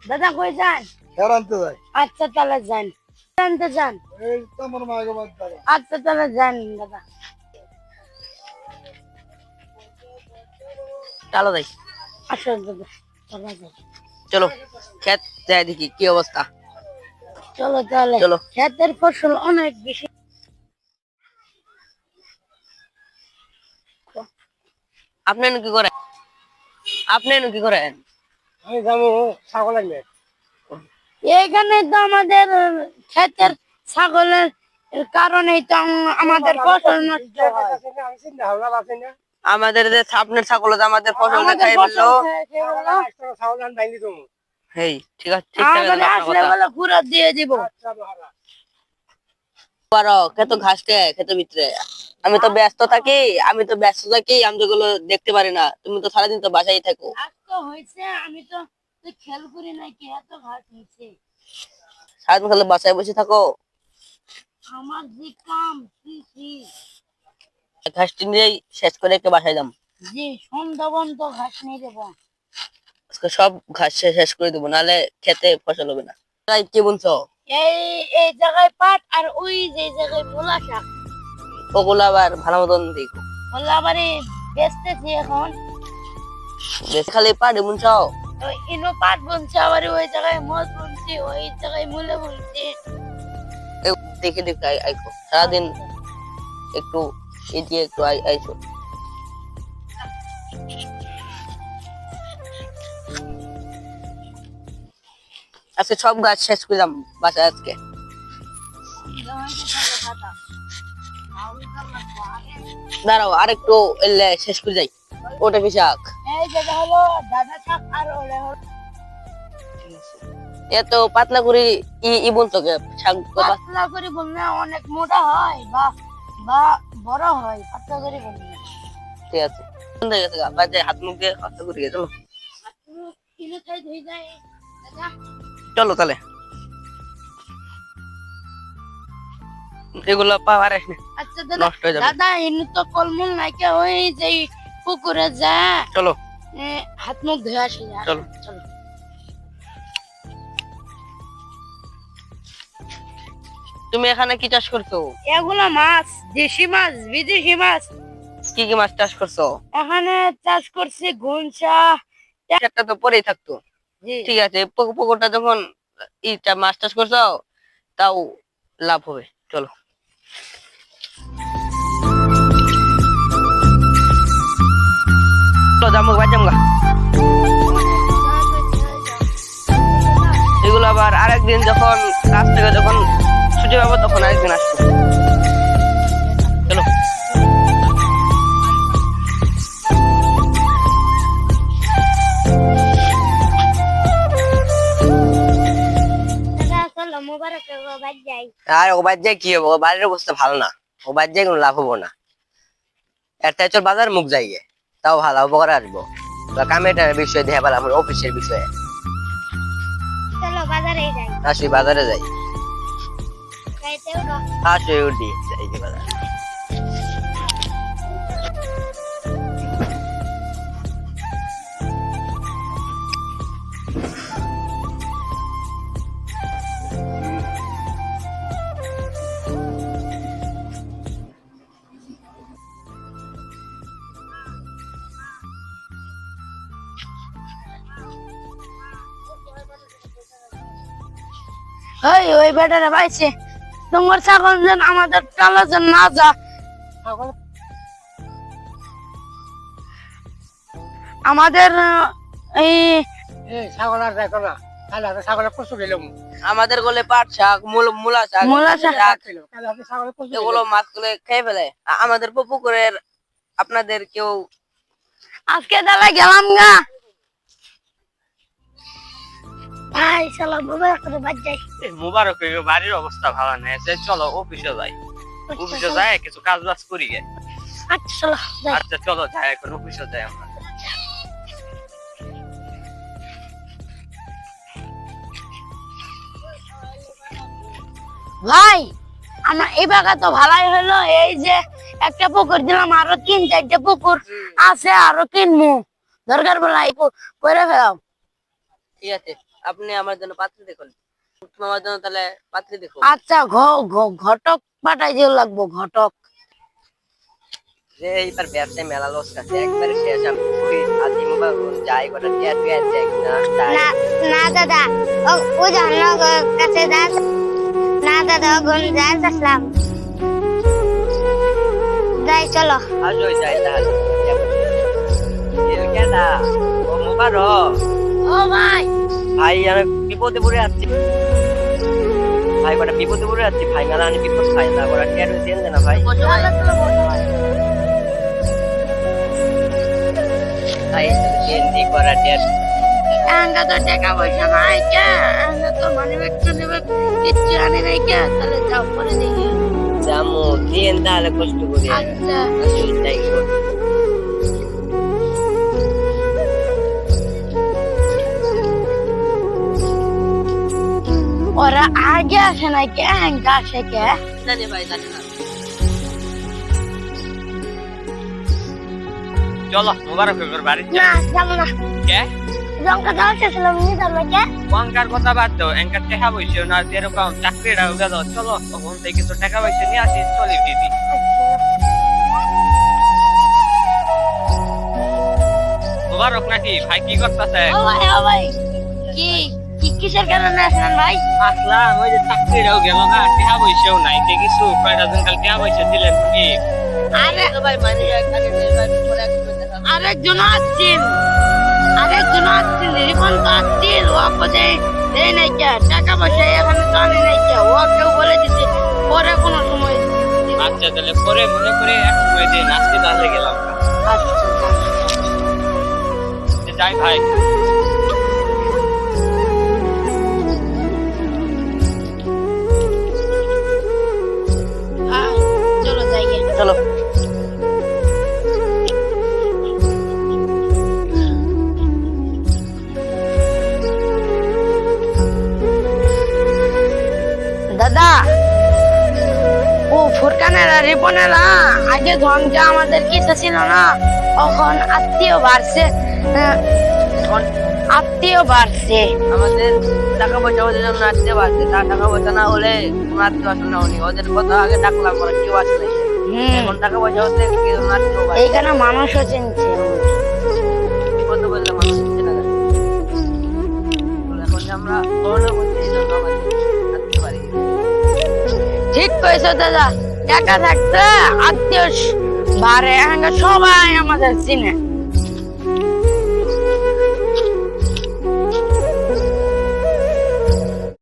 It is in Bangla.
দাদা কই যান? আনতে যাই। আচ্ছা তাহলে যান, আনতে যান। এই তো আমার মাকে বাদ দাও। আচ্ছা তাহলে যান দাদা। চলো যাই। আসো দাদা, চলো যাই। চলো খেত যাই দেখি কি অবস্থা। চলো তাহলে। চলো। ক্ষেতের ফসল অনেক বেশি। আপনি এনে কি করেন? আপনি এনে কি করেন? আমি যাবো ছাগল আনবে। এইখানে তো আমাদের ক্ষেতের ছাগলের কারণেই তো আমাদের ফসল নষ্ট হয়। আমি চিন্তা ভাবনা আছে না। আমাদের যে আপনার ছাগল আমাদের ফসল আমাদের খাই ফসল ফেললো। খেয়ে ফেললো। ছাগল আন বাইলি তুমি। হেই ঠিক আছে, ঠিক আছে আমাদের আপনার আসলে কথা। বলে ঘুরা দিয়ে দিব। আচ্ছা বাবা। পারো কত ঘাস খেয়ে খেতে ভিতরে। আমি তো ব্যস্ত থাকি, আমি যেগুলো দেখতে পারি না। তুমি তো সারাদিন তো বাসায় থাকো। ঘাস তো হয়েছে, আমি তো খেয়াল করি নাই কি এত ঘাস হয়েছে। সারাদিন খালি বাসায় বসে থাকো। আমার যে কাম কি ঘাসটি নিয়েই শেষ করে একটা বাসায় যাম। যে সন্ধ্যাবন তো ঘাস নিয়ে যাবো। আজকে সব ঘাস শেষ করে দেবো, নাহলে খেতে ফসল হবে না। তাই কি বলছো? এই এই জায়গায় পাট আর ওই যে জায়গায় মূলা শাক, ওগুলো আবার ভালো মতন দেখো। ওগুলো আবার বেচতেছি এখন। বেশ খালি পাড়ে বুনছো। ওই ইনো পাট বুনছে, আবার ওই জায়গায় মদ বুনছি, ওই জায়গায় মূলা বুনছি। দেখে দেখে আইকো সারাদিন একটু এদিকে একটু আইছো। আজকে সব গাছ শেষ করলাম বাসায় আজকে। দাঁড়াও আরেকটু এলে শেষ করে যাই। ওটা কি শাক? এই জায়গা হলো দাদা শাক, আর ওটা হলো এত পাতলা করে ই বলতো কে শাক? পাতলা করে বললে অনেক মোটা হয় বা বা বড় হয়, পাতলা করে বললে। ঠিক আছে বন্ধ হয়ে গেছে গা, বাজে হাত মুখ দিয়ে কথা করে চলো। কিলো খাই ধুই যায় দাদা। চলো তাহলে। এগুলো পাওয়ার আচ্ছা দাদা, নষ্ট হয়ে যাবে। দাদা ইনু তো কলমুল নাইকে ওই যে পুকুরে যা চলো হাত মুখ ধুয়ে আসি। চলো। চলো। তুমি এখানে কি চাষ করছো? এগুলা মাছ, দেশি মাছ, বিদেশি মাছ। কি কি মাছ চাষ করছো? এখানে চাষ করছি ঘুনসা। একটা তো পরেই থাকতো। জি। ঠিক আছে পুকুরটা যখন ইটা মাছ চাষ করছো তাও লাভ হবে। চলো জামুক বাজামগা। এগুলো আবার আরেকদিন যখন কাজ থেকে যখন ছুটি পাবো তখন আরেকদিন আসবো। চলো। আর ও বাদ যায় কি হবো? ও বাড়ির অবস্থা ভালো না, ও বাদ যায় কোনো লাভ হবো না। একটা চল বাজার মুখ যাইয়ে তাও ভালো উপকার আসবো। কামেটার বিষয়ে দেখা পেলাম অফিসের বিষয়ে। চলো বাজারে যাই। আসি বাজারে যাই। যাইতেও না। আসি উঠি যাই বাজারে। ওই বেটারে পাইছে, তোমার ছাগল যেন আমাদের টালা যেন না যা। আমাদের এই ছাগল আর দেখো না। কাল হাতে ছাগলের কষ্ট গেলাম। আমাদের গলে পাট শাক মূলা শাক মূলা শাক কাল হাতে ছাগলের কষ্ট এগুলো মাছগুলো খেয়ে ফেলে। আমাদের পুকুরের আপনাদের কেউ আজকে তাহলে গেলাম গা ভাই। চলো মোবাইল করে বাদ যাই। মুবারক বাড়ির অবস্থা ভালো নেই, চলো অফিসে যাই। অফিসে যাই কিছু কাজ বাজ করি গে। আচ্ছা চলো যাই। আচ্ছা চলো যাই, এখন অফিসে যাই আমরা। ভাই আমার এই বাগা তো ভালাই হলো, এই যে একটা পুকুর দিলাম, আরো 3-4টা পুকুর আছে, আরো কিনবো। দরকার বলে করে ফেলাও। ঠিক আছে আপনি আমার জন্য পাত্রী দেখুন। তুমি আমার জন্য তাহলে পাত্রী দেখো। আচ্ছা ঘটক পাঠাই দিয়ে লাগবো, ঘটক। যে এইবার ব্যবসায় মেলা লস আছে, একবারে শেষ। আমি খুবই আজি মোবাইল যাই কটা টিয়া টুয়া দেখ না তাই। না না দাদা, ও জানো কাছে যা না দাদা, ওগুন যাই আসলাম, যাই চলো। আসো যাই তাহলে। এর কেডা? ও মোবারক। ও ভাই, ভাই আমি বিপদে পড়ে যাচ্ছি। ভাই কটা বিপদে পড়ে যাচ্ছি ভাই, মেলা আমি বিপদ খাই না, কটা টিয়া টুয়া দেন না ভাই। ভাই দেন কটা টিয়া। এঙ্গা তো টাকা পয়সা নাই কে, এঙ্গা তো মানে একটু নেবে কিচ্ছু আনে নাই কে, তাহলে যাও করে দেখি। জামু দেন তাহলে কষ্ট করে। আচ্ছা আসো যাই কর। ওরা আগে আসে নাই কে, এঙ্গা আসে কে? জানি ভাই জানি না। চলো মোবারক করে বাড়ি না যাবো না, কে লঙ্কা যাওয়া শেষলাম, নিয়ে যাবো কে? অঙ্কার কথা বাদ দাও, এঙ্কার টাকা পয়সা না যেরকম চাকরিটা গেল। চলো তখন থেকে তো টাকা পয়সা নিয়ে আসি, চলি দিদি। মোবারক নাকি ভাই, কি করতেছে? ও ভাই কিসের কারণে আসলেন ভাই? আসলাম ওই যে চাকরিটাও গেল না, টাকা পয়সাও নাই, দেখিছো কয়টা দিন কাল টাকা পয়সা দিলেন কি? আরে ভাই মানে আরেকজন আসছেন, আরেকজন আসছেন, রিপন তো আসছেন, ও আপদে দেয় নাই কে, টাকা পয়সা এখানে তো আনে নাই কে, ও কেউ বলে দিতে পরে কোনো সময়। আচ্ছা তাহলে পরে মনে করে এক সময় দিন, আজকে তাহলে গেলাম। যাই ভাই। চলো যাই গে। চলো দাদা, ও ফুরকানেরা রিপনেরা আগে ধনকে আমাদের কিছু ছিল না, এখন আত্মীয় বাড়ছে, আত্মীয় বাড়ছে। আমাদের টাকা পয়সা ওদের জন্য আসতে পারছে, তার টাকা পয়সা না হলে কোনো আত্মীয় আসে না, উনি ওদের কথা আগে ডাকলাম ওরা কেউ আসে না। এখন টাকা পয়সা হতে কেউ আত্মীয় বাড়ছে। এইখানে মানুষও চিনছে। বিপদ বললে মানুষ চিনতে না জানে। এখন যে আমরা করোনা করছি এই জন্য আমাদের আত্মীয় বাড়ি। ঠিক কইছো দাদা, টাকা থাকতে আত্মীয় বাড়ে, সবাই আমাদের চিনে।